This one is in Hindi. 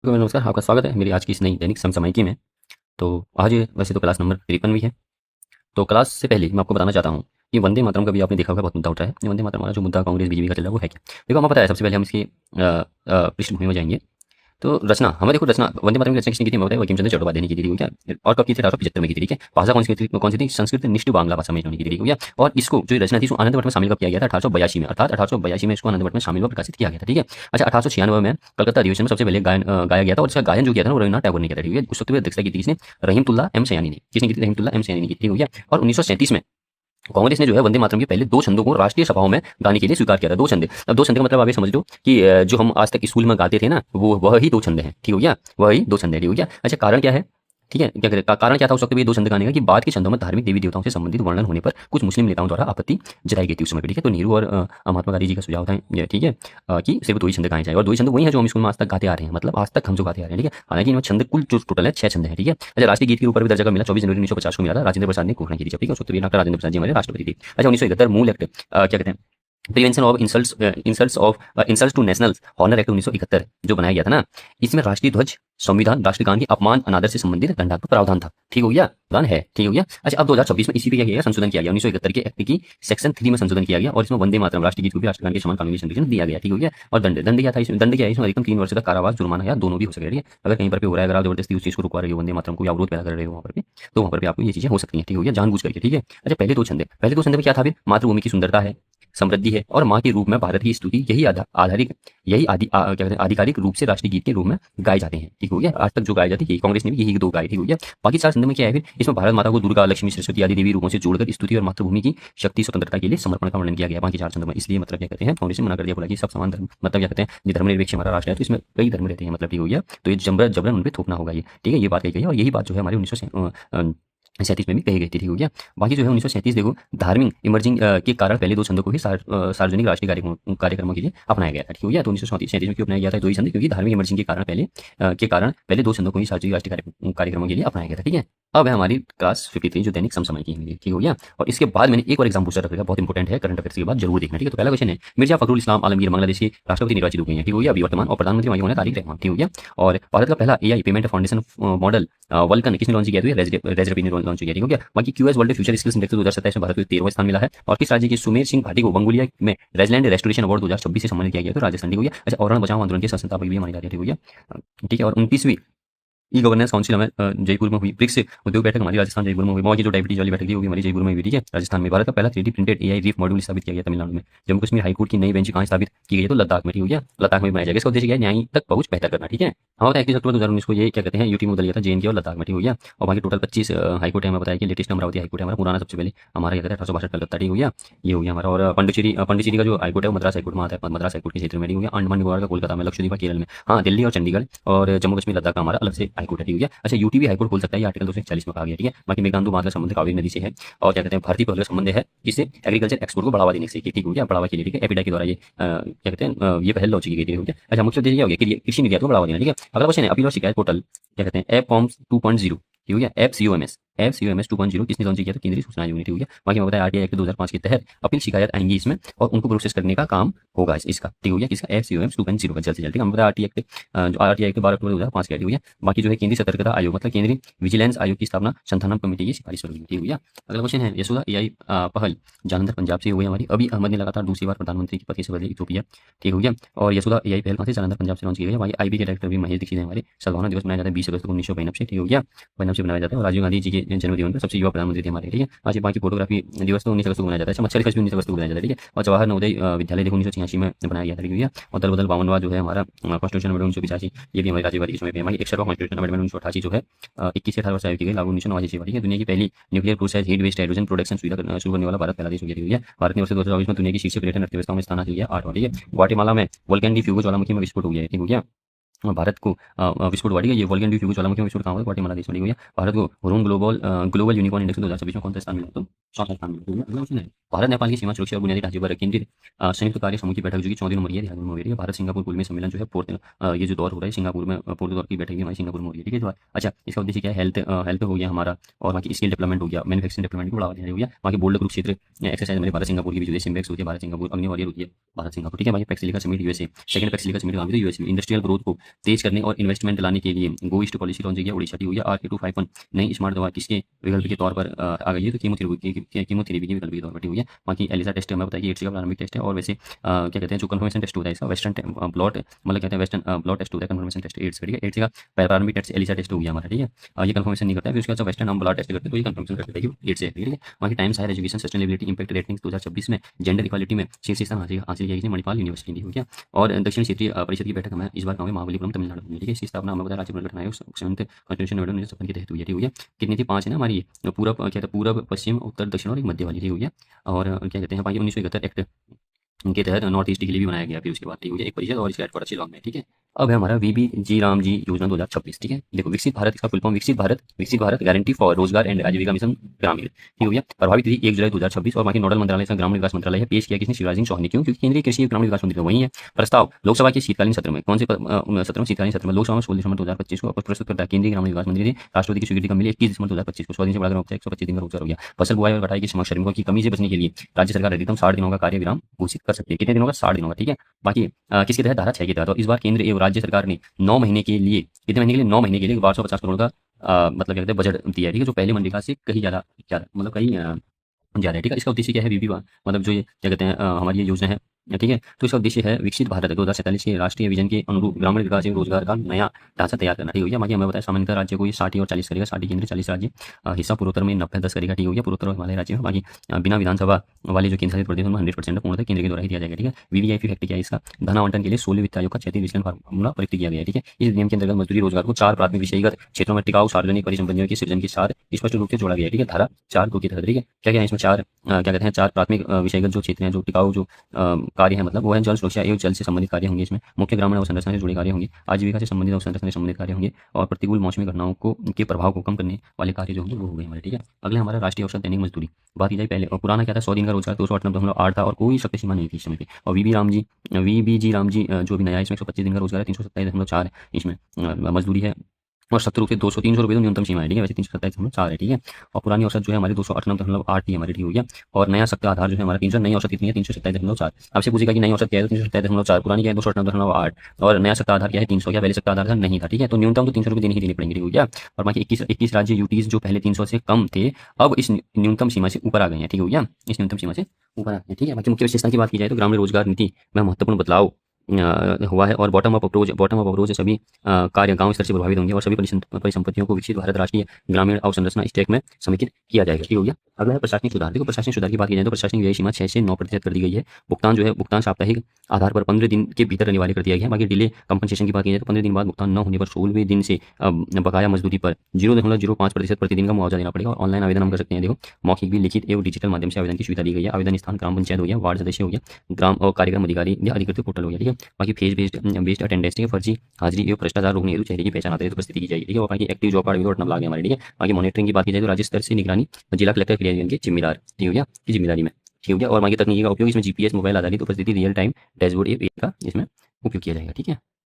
तो नमस्कार, आपका स्वागत है मेरी आज की इस नई दैनिक समसामयिकी में। तो आज वैसे तो क्लास नंबर 53 भी है। तो क्लास से पहले मैं आपको बताना चाहता हूँ कि वंदे मातरम का भी आपने देखा होगा, बहुत मुद्दा उठा है। ये वंदे मातरम वाला जो मुद्दा कांग्रेस बीजेपी का चल रहा है वो है क्या? देखो, हमें पता है। सबसे पहले हम इसकी पृष्ठभूमि में जाएंगे। तो रचना हमें देखो, रचना वंदे मातरम की रचना किसने की थी? हमें बताया बंकिम चंद्र चट्टोपाध्याय ने की थी, ठीक है क्या? और कब की थी? 1875 में की थी, ठीक है। भाषा कौन सी थी? संस्कृत निष्ठ बांग्ला भाषा में इन्होंने की थी, ठीक है। और इसको जो रचना थी इसको आनंद मठ में शामिल कब किया गया था? 1882 में। अर्थात 1882 में इसको आनंद मठ में शामिल व प्रकाशित किया गया था, ठीक है। अच्छा, 1896 में कलकत्ता अधिवेशन में सबसे पहले गाया गया था। और इसका गायन जो किया था ना वो रविन्द्रनाथ टैगोर ने किया था, ठीक है। उस वक्त अध्यक्षता की थी किसने? रहीमतुल्लाह एम सयानी ने। किसने की थी? रहीमतुल्लाह एम सयानी ने की थी, ठीक है। और 1937 में कांग्रेस ने जो है वंदे मातरम के पहले दो छंदों को राष्ट्रीय सभाओं में गाने के लिए स्वीकार किया था। दो छंद। अब दो छंद का मतलब आप ये समझ लो कि जो हम आज तक स्कूल में गाते थे ना, वो वह ही दो छंद हैं, ठीक हो गया। वही दो छंद है, ठीक हो गया। अच्छा, कारण क्या है? ठीक है, क्या कहते हैं कारण क्या था उस वक्त ये दो छंद गाने का? कि बाद के छंदों में धार्मिक देवी देवताओं से संबंधित वर्णन होने पर कुछ मुस्लिम नेताओं द्वारा आपत्ति जताई गई थी उस समय पे, ठीक है। तो नेहरू और महात्मा गांधी जी का सुझाव था ये, ठीक है, कि सिर्फ दो ही छंद गाए जाए। और दो ही छंद वही है जो हम स्कूल में आज तक गाते आ रहे हैं, मतलब आज तक हम जो गाते आ रहे हैं, ठीक है। हालांकि इनमें छंद कुल जो टोटल है 6 छंद है, ठीक है। अच्छा, राष्ट्रीय गीत के ऊपर भी दर्जा का मिला 24 जनवरी 1950 को मिला था। राजेंद्र प्रसाद ने घोषणा की थी, ठीक है। उस वक्त भी डॉक्टर राजेंद्र प्रसाद जी हमारे राष्ट्रपति थे। अच्छा, 1971 मूल एक्ट क्या कहते हैं, prevention of insults to national honour act 1971 जो बनाया गया था ना, इसमें राष्ट्रीय ध्वज, संविधान, राष्ट्रगान की अपमान अनादर से संबंधित दंडात्मक प्रावधान था, ठीक हो गया। प्रावधान है, ठीक हो गया। अच्छा, अब 2026 में इसी पे क्या किया गया? संशोधन किया गया। 1971 के एक्ट की सेक्शन 3 में संशोधन किया गया और इसमें वंदे मातरम राष्ट्रीय गीत को भी राष्ट्रगान के समान कानूनी संरक्षण दिया गया, ठीक हो गया। और दंड दंड क्या था इसमें? दंड क्या है इसमें? अधिकतम 3 वर्ष तक कारावास, जुर्माना या दोनों भी हो सके, ठीक है। अगर कहीं पर हो रहा है, अगर आप जबरदस्ती उस चीज को रुकवा रहे हो, वंदे मातरम को या अवरोध पैदा कर रहे हो वहां पर भी, तो वहां पर भी आपको ये चीजें हो सकती हैं, ठीक हो गया, जानबूझ करके, ठीक है। अच्छा, पहले दो छंद में क्या था? फिर मातृभूमि की सुंदरता है, समृद्धि है और माँ के रूप में भारत की स्तुति, यही आधारिक, क्या कहते हैं, आधिकारिक रूप से राष्ट्रीय गीत के रूप में गाए जाते हैं, ठीक हो गया। आज तक जो गाए जाते हैं कांग्रेस ने भी यही दो गाए, ठीक हो गया। बाकी 4 छंद में क्या है? फिर इसमें भारत माता को दुर्गा, लक्ष्मी, सरस्वती आदि देवी रूपों से जोड़कर स्तुति और मातृभूमि की शक्ति, स्वतंत्रता के लिए समर्पण का वर्णन किया गया बाकी 4 छंदों में। इसलिए मतलब क्या कहते हैं, कांग्रेस ने मना कर दिया, बोला कि सब समान धर्म, मतलब क्या कहते हैं, ये धर्मनिरपेक्ष हमारा राष्ट्र है, तो इसमें कई धर्म रहते हैं, मतलब ठीक हो गया। तो ये जबरन उन पर थोपना होगा, ये ठीक है। ये बात कही गई है और यही बात जो है हमारे 1937 में भी कही गई थी, ठीक हो गया। बाकी जो है 1937 देखो, धार्मिक इमर्जिंग के कारण पहले दो छंदों को ही सार्वजनिक राष्ट्रीय कार्यक्रमों के लिए अपनाया गया था, ठीक हो गया। तो 1937 में क्यों अपनाया गया था दो ही छंद? क्योंकि धार्मिक इमर्जिंग के कारण पहले दो छंदों को ही सार्वजनिक राष्ट्रीय कार्यक्रमों के लिए अपनाया गया था, ठीक है। अब है हमारी क्लास 53 जो दैनिक समसामयिक की है, ठीक हो गया। और इसके बाद मैंने एक और एग्जाम पूछा रखा, बहुत इंपॉर्टेंट है, करंट अफेयर्स के बाद जरूर देखना, ठीक है। तो पहला क्वेश्चन है, मिर्जा फखरुल इस्लाम आलमगीर बांग्लादेश के राष्ट्रपति निर्वाचित हो गए हैं, ठीक हो गया, अभी वर्तमान। और प्रधानमंत्री वहीं होने तारिक रहमान, ठीक हो गया। और भारत का पहला AI payment foundation model vulcan किसने लॉन्च किया? रेजरपी ने लॉन्च किया, ठीक हो गया। बाकी QS world future skills index 2027 में भारत को 13वां स्थान मिला है। और किस राज्य की सुमेर सिंह भाटी को मंगोलिया में रेजलैंड रेस्टोरेशन अवार्ड 2026 से सम्मानित किया गया? तो राजस्थान, ठीक हो गया। अच्छा, औरंग बचाओ आंदोलन के संस्थापक भी मानी जाती है, ठीक हो गया, ठीक है। और 29वीं ई गवर्नेंस काउंसिल हमें जयपुर में हुई। ब्रिक्स उद्योग बैठक हमारी राजस्थान जयपुर में हुई। मॉल की जो डायबिटीज वाली बैठक थी वो भी हमारी जयपुर में हुई, ठीक है, राजस्थान में। भारत का पहला 3D printed AI reef module स्थापित किया गया तमिलनाडु में। जम्मू कश्मीर हाईकोर्ट की नई बेंच कहाँ स्थापित की गई है? तो लद्दाख में, ठीक हो गया, लद्दाख में बनाया जाएगा। इसका उद्देश्य क्या है? न्याय तक पहुंच बेहतर करना, ठीक है। हमारा 31 अक्टूबर 2019 को ये क्या कहते हैं यूटी में बदल गया था, जेएनके और लद्दाख में, ठीक हो गया। और बाकी टोटल 25 हाईकोर्ट है, हमें बताया कि लेटेस्ट अमरावती हाईकोर्ट है हमारा, पुराना सबसे पहले हमारा क्या कहते हैं 1862 कलकत्ता, ठीक हो गया, ये हो गया हमारा। और पांडिचेरी का जो हाईकोर्ट है वो मद्रास हाईकोर्ट में आता है, मद्रास हाईकोर्ट के क्षेत्र में, ठीक हो गया। अंडमान निकोबार का कोलकाता में, लक्षद्वीप केरल में, हाँ दिल्ली और चंडीगढ़ और जम्मू कश्मीर लद्दाख का हमारा अलग से हाईकोर्ट है, ठीक हो गया। अच्छा, यूटी भी हाईकोर्ट खोल सकता है, ये आर्टिकल 241 में कहा गया, ठीक है। बाकी मेघांतु बांध का संबंध कावेरी नदी से है। और क्या कहते हैं भारतीय पहले संबंध है किससे? एग्रीकल्चर एक्सपोर्ट को बढ़ावा देने से, ठीक हो गया, बढ़ावा के लिए, ठीक है। एपीडाई के द्वारा ये क्या कहते हैं ये पहल लॉन्च की गई थी, ठीक हो गया। अच्छा, मुख्य उद्देश्य क्या हो गया कि कृषि निर्यात को बढ़ावा देना, ठीक है। अगला क्वेश्चन है, अपील और शिकायत पोर्टल क्या कहते हैं ऐप फॉर्म्स 2.0, ठीक हो गया, ऐप सीओएमएस 2.0 किसने लॉन्च किया? तो केंद्रीय सूचना आयोग ने, ठीक हो गया। बाकी मैं बताया आरटीआई एक्ट 2005 के तहत अपील शिकायत आएंगी इसमें और उनको प्रोसेस करने का काम होगा इसका, ठीक हो गया, किसका? ऐप सीओएमएस 2.0 का जल्द से जल्द, ठीक है। हम बताया आरटीआई एक्ट जो आरटीआई एक्ट 12 अक्टूबर 2005 का, ठीक हो गया। बाकी जो है केंद्रीय सतर्कता आयोग मतलब केंद्रीय विजिलेंस आयोग की स्थापना संथानम कमेटी की सिफारिश पर हुई, ठीक हो गया। अगला क्वेश्चन है, यशोदा एआई पहल जालंधर पंजाब से हुई हमारी। अभी अहमद ने लगातार दूसरी बार प्रधानमंत्री के पद की शपथ ली, इथोपिया, ठीक हो गया। और यशोदा एआई पहल कहाँ से? जालंधर पंजाब से लॉन्च की गई है। वहीं आईबी के डायरेक्टर भी महेश दीक्षित है हमारे। सद्भावना दिवस मनाया जाता है 20 अगस्त को 1992 से, ठीक हो गया, पंजाब से मनाया जाता है। और राजीव गांधी जी के जन्मदिन पर सबसे युवा प्रधानमंत्री थे हमारे, ठीक है। आज बाकी फोटोग्राफी दिवस तो 19 अगस्त को मनाया जाता है। मत्स्य दिवस भी 19 अगस्त को मनाया जाता है, ठीक है। और जवाहर नवोदय विद्यालय देखो 1986 में बनाया गया था, ठीक है। और दल बदल 52वां जो है हमारा कॉन्स्टिट्यूशन अमेंडमेंट 1985, ये भी हमारी राजीव गांधी इसमें भी। हमारी 61वां कॉन्स्टिट्यूशन अमेंडमेंट 1988 जो है 21 से 18 वर्ष आयु की गई, लागू 1989 से, ठीक है। दुनिया की पहली nuclear process heat waste hydrogen production सुविधा शुरू करने वाला भारत पहला देश हो गया, ठीक है। भारत ने वर्ष 2024 में दुनिया की शीर्ष पर्यटन अर्थव्यवस्थाओं में स्थान हासिल किया 8वां, ठीक है। ग्वाटेमाला में वोल्केन डी फ्यूगो ज्वालामुखी में विस्फोट हो गया है, ठीक हो गया। भारत को विस्फोट हुआ, ठीक है। ये वोल्केन डी फ्यूगो ज्वालामुखी में विस्फोट कहाँ हुआ? ग्वाटेमाला देश में, ठीक हो गया। भारत को हुरून ग्लोबल यूनिकॉर्न इंडेक्स में 2026 में कौन सा स्थान मिला? तो चौथा स्थान मिला, ठीक है। अगला क्वेश्चन है, भारत नेपाल की सीमा सुरक्षा और बुनियादी ढांचे पर केंद्रीय संयुक्त कार्य समूह की बैठक जो कि 14 नंबर है देहरादून में हो रही है। भारत सिंगापुर कुल में सम्मेलन जो है ये जो दौर हो रहा है सिंगापुर में, फोर्थ दौर की बैठक भी हमारी सिंगापुर में हो रही है, ठीक है। तो अच्छा, इसका उद्देश्य क्या है? हेल्थ हो गया हमारा, और बाकी स्किल डेवलपमेंट हो गया, मैन्युफैक्चरिंग डेवलपमेंट को बढ़ावा देना हो गया। बाकी बोल्ड कुरुक्षेत्र एक्सरसाइज हमारे भारत सिंगापुर की भी जो है सिम्बेक्स होती है, भारत सिंगापुर। अग्नि वॉरियर होती है भारत सिंगापुर, ठीक है। बाकी पैक्सिलिका समिट यूएसए, सेकंड पैक्सिलिका समिट कहाँ भी? तो यूएसए। इंडस्ट्रियल ग्रोथ को तेज करने और इन्वेस्टमेंट लाने के लिए गो ईस्ट पॉलिसी लॉन्च की है उड़ीसा, ठीक हो गया। R3251 नई स्मार्ट दवा किसके विकल्प के तौर पर आ गई है, तो कीमोथेरेपी के विकल्प के तौर पर, ठीक हो गया। बाकी एलिसा टेस्ट हमें बताया कि एड्स का प्रारंभिक टेस्ट है, और वैसे क्या कहते हैं जो कन्फर्मेशन टेस्ट होता है इसका वेस्टर्न ब्लॉट, मतलब कहते हैं वेस्टर्न ब्लॉट टेस्ट होता है कन्फर्मेशन टेस्ट एड्स का, ठीक है। एड्स का प्रारंभिक टेस्ट एलिसा टेस्ट हो गया हमारा, ठीक है। ये कन्फर्मेशन नहीं करता है, फिर उसके बाद वेस्टर्न हम ब्लॉट टेस्ट करते हैं तो ये कन्फर्मेशन करते हैं कि एड्स है, ठीक है। बाकी Times Higher Education Sustainability Impact Ratings 2026 में जेंडर इक्वालिटी में शीर्ष स्थान हासिल किया किसने, मणिपाल यूनिवर्सिटी ने, हो गया। और दक्षिण क्षेत्रीय परिषद की बैठक हमें इस बार गाँव में महाबलीपुरम तमिलनाडु में, ठीक है। इसकी स्थापना हमें बताया राज्य पुनर्गठन आयोग सेवंथ कॉन्स्टिट्यूशन नोएडा 1956 के तहत हुई है, ठीक हो गया। कितनी थी, 5 है ना हमारी, पूरब क्या कहते हैं पूरब पश्चिम उत्तर दक्षिण और एक मध्य वाली, ठीक हो गया। और क्या कहते हैं बाकी 1971 एक्ट के तहत नॉर्थ ईस्ट के लिए भी बनाया गया, फिर उसके बाद, ठीक हो गया, एक परिषद और इसके हेडक्वार्टर शिलांग में, ठीक है। अब है हमारा VBG रामजी योजना 2026, ठीक है। देखो विकसित भारत, इसका फुल फॉर्म विकसित भारत गारंटी फॉर रोजगार एंड आजीविका मिशन ग्रामीण, ठीक हो गया। प्रभावित तिथि 1 जुलाई 2026 और बाकी नोडल मंत्रालय इसका ग्रामीण विकास मंत्रालय है। पेश किया किसने, शिवराज सिंह चौहान ने, क्यों, क्योंकि केंद्रीय कृषि एवं ग्रामीण विकास मंत्री तो वही है। प्रस्ताव लोकसभा के शीतकालीन सत्र में, कौन से सत्र में, शीतकालीन सत्र में लोकसभा में 16 दिसंबर 2025 को प्रस्तुत करता है। केंद्रीय ग्रामीण विकास मंत्री थे, राष्ट्रपति की स्वीकृति कब मिली, 21 दिसंबर 2025 को। 100 दिन से बढ़ाकर 125 दिन का रोजगार हो गया। फसल बुआई और कटाई के समय श्रमिकों की कमी से बचने के लिए राज्य सरकार अधिकतम 60 दिनों का कार्य विराम घोषित कर सकती है। कितने दिनों का, 60 दिनों का, ठीक है। बाकी किसके तहत, धारा 6 के तहत। और इस बार केंद्र एवं राज्य सरकार ने 9 महीने के लिए, कितने महीने के लिए, 9 महीने के लिए 1250 करोड़ का मतलब क्या कहते हैं बजट दिया है, ठीक है। जो पहले मनरेगा से कहीं ज़्यादा मतलब कहीं ज़्यादा है, ठीक है। इसका उद्देश्य क्या है, बीबी मतलब जो ये क्या कहते हैं हमारी ये योजना है, ठीक है। तो इसका उद्देश्य है विकसित भारत 2047 के राष्ट्रीय विजन के अनुरूप ग्रामीण विकास एवं रोजगार का नया ढांचा तैयार करना, ठीक हो गया। बाकी हमें बताया सामान्यतः राज्य को ये 60 और 40 करेगा, 60 केंद्र 40 राज्य, हिस्सा पूर्वोत्तर में 90-10 करेगा, ठीक हो गया, पूर्वोत्तर हिमालय राज्य में। बाकी बिना विधानसभा वाले जो केंद्र शासित प्रदेश में 100% पूर्णतः केंद्र के द्वारा ही दिया जाएगा, ठीक है। VVIP फैक्ट क्या है इसका, धन आवंटन के लिए 16 वित्त आयोग का 36 विश्लेषण फार्मूला प्रयुक्त किया गया है, ठीक है। इस नियम के अंतर्गत मजदूरी रोजगार को 4 प्राथमिक विषयगत क्षेत्रों में टिकाऊ सार्वजनिक परिसंपत्तियों के सृजन के साथ स्पष्ट रूप से जोड़ा गया है, ठीक है। धारा 4(2) के तहत, ठीक है। क्या क्या है इसमें, 4 क्या कहते हैं 4 प्राथमिक विषयगत जो क्षेत्र हैं, जो टिकाऊ जो कार्य है, मतलब वो है जल सुरक्षा एवं जल से संबंधित कार्य होंगे, इसमें मुख्य ग्रामीण अवसंरचना से जुड़े कार्य होंगे, आजीविका से संबंधित अवसंरचना से संबंधित कार्य होंगे, और प्रतिकूल मौसमी घटनाओं को के प्रभाव को कम करने वाले कार्य जो होंगे वो हो गए हमारे, ठीक है। अगले हमारा राष्ट्रीय औसत दैनिक मजदूरी बात की जाए पहले, और पुराना क्या था, 100 दिन का रोजगार 298.8 था, और कोई शक्ति सीमा नहीं थी इस समय पे। और VBG रामजी जो भी नया है इसमें 125 दिन का रोजगार है, 327.4 है इसमें मजदूरी है, और सख्त रूप से 200-300 रुपये तो न्यूनतम सीमा है, ठीक है। वैसे 327.4 है, ठीक है। और पुरानी औसत जो है हमारी 298.8 थी हमारी, ठीक हो गया। और नया सख्त आधार जो है हमारा 300, नई औसत कितनी है, 327.4। आपसे पूछेगा कि नई औसत क्या है, तो 327.4, पुरानी क्या है 298.8, और नया सख्त आधार क्या है 300, क्या पहले सख्त आधार था, नहीं था, ठीक है। तो न्यूनतम तो 300 रुपये देने ही देने पड़ेंगे, ठीक हो गया। और बाकी 21 राज्य यूटीज जो पहले 300 से कम थे, अब इस न्यूनतम सीमा से ऊपर आ गए हैं, ठीक हो गया, इस न्यूनतम सीमा से ऊपर आ गए हैं, ठीक है। बाकी मुख्य विशेषता की बात की जाए तो ग्रामीण रोजगार नीति में महत्वपूर्ण बदलाव हुआ है, और बॉटम अप अप्रोच से सभी कार्य गांव स्तर से प्रभावित होंगे, और सभी परिसंपत्तियों को विकसित भारत राष्ट्रीय ग्रामीण अवसंरचना स्टैक में समेकित किया जाएगा, ठीक हो गया। अगला है प्रशासनिक सुधार। देखो प्रशासनिक सुधार की बात की जाए तो प्रशासनिक व्यय सीमा 6 से 9% कर दी गई है। भुगतान जो है भुगतान साप्ताहिक आधार पर 15 दिन के भीतर अनिवार्य कर दिया गया है। बाकी डिले कंपनसेशन की बात की जाए तो 15 दिन बाद भुगतान न होने पर 16वें दिन से बकाया मजदूरी पर 0.05% प्रतिदिन का मुआवजा देना पड़ेगा। और ऑनलाइन आवेदन हम कर सकते हैं, देखो मौखिक भी, लिखित एवं डिजिटल माध्यम से आवेदन की सुविधा दी गई है। आवेदन स्थान ग्राम पंचायत हो गया, वार्ड सदस्य हो गया, ग्राम और कार्यक्रम अधिकारी या अधिकृत पोर्टल हो गया, ठीक है। बाकी फेज बेस्ड अटेंडेंस, ठीक है। फर्जी हाजिरी एवं भ्रष्टाचार रोकने हेतु चेहरे की पहचान आधारित उपस्थिति की जाएगी, ठीक है। और बाकी एक्टिव जॉब कार्ड भी नंबर लगे हमारे, ठीक है। बाकी मॉनिटरिंग की बात की जाए तो राज्य स्तर से निगरानी जिला कलेक्टर क्रियान्वयन के जिम्मेदार, ठीक हो गया, की जिम्मेदारी में, ठीक हो गया। और बाकी तकनीकी का उपयोग इसमें GPS मोबाइल आधारित उपस्थिति रियल टाइम डैशबोर्ड का इसमें उपयोग किया जाएगा, ठीक है।